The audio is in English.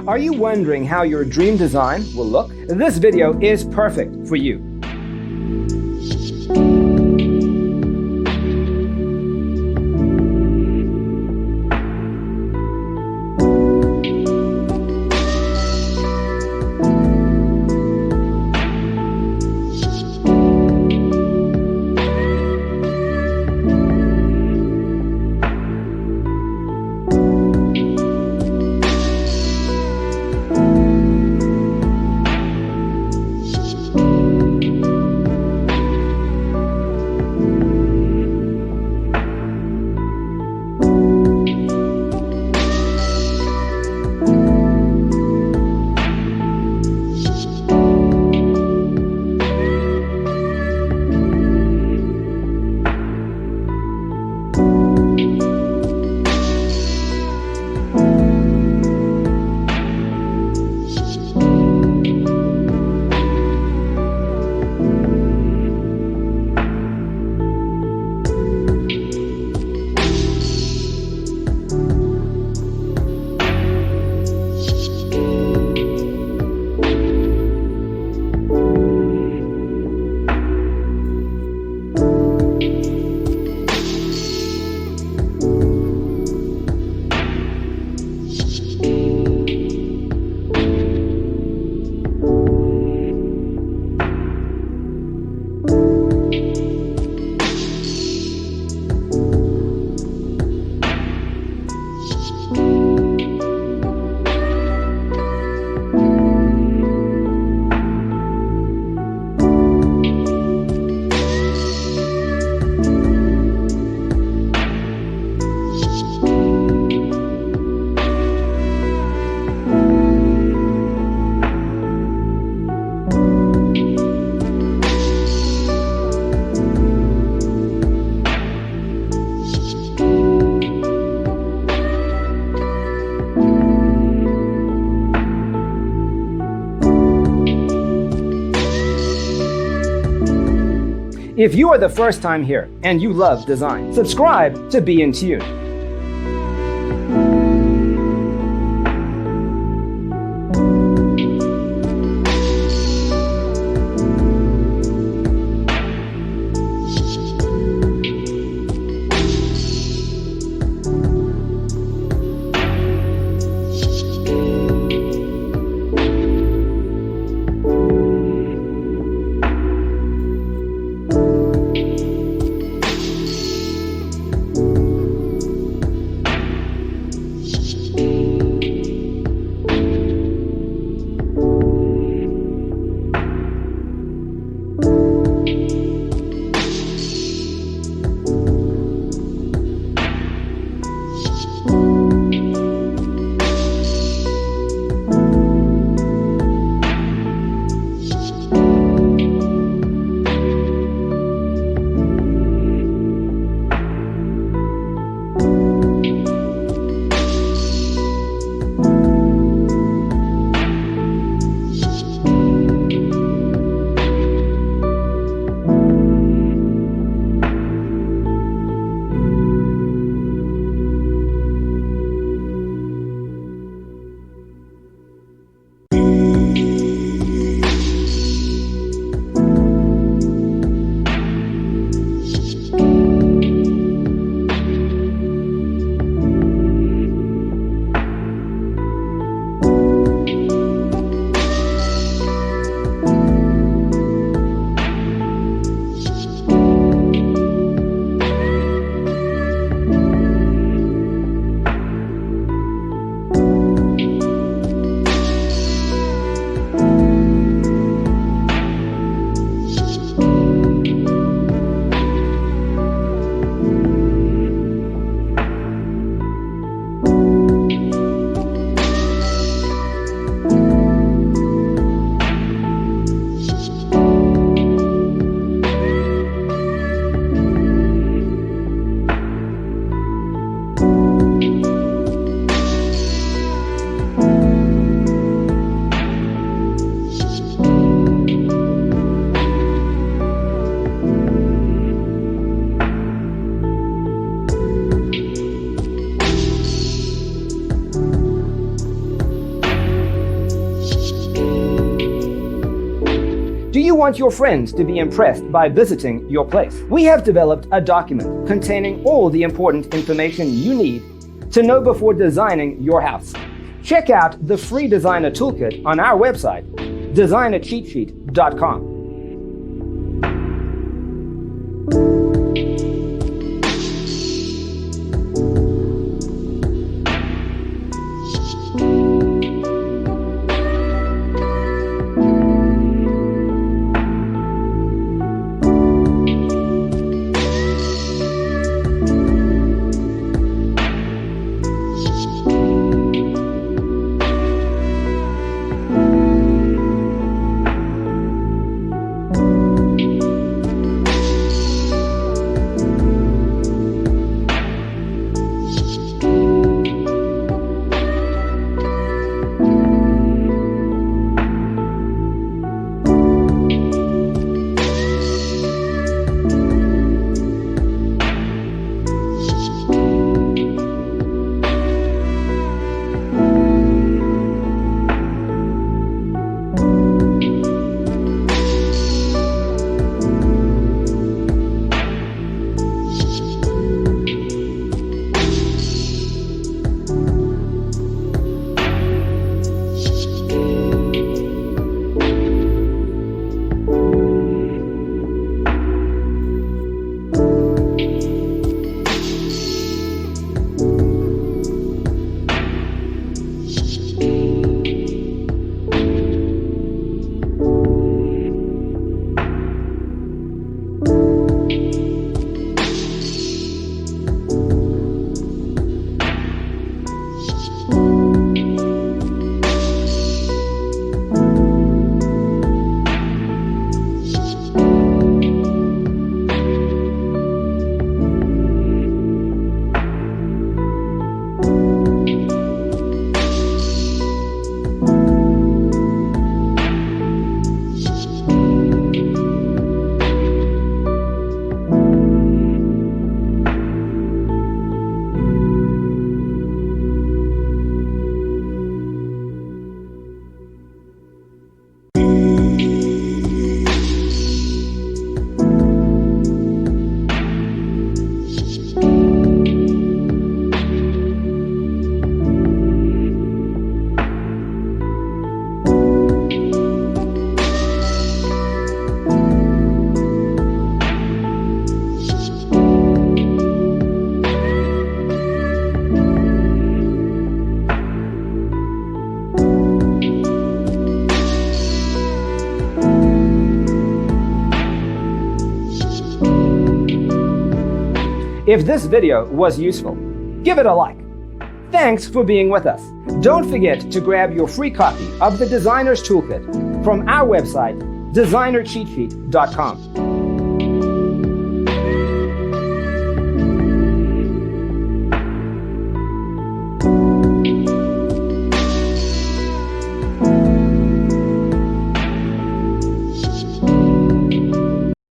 Are you wondering how your dream design will look? This video is perfect for you. If you are the first time here and you love design, subscribe to Be in Tune. You want your friends to be impressed by visiting your place. We have developed a document containing all the important information you need to know before designing your house. Check out the free designer toolkit on our website, designercheatsheet.com. If this video was useful, give it a like. Thanks for being with us. Don't forget to grab your free copy of the Designer's Toolkit from our website, designercheatsheet.com.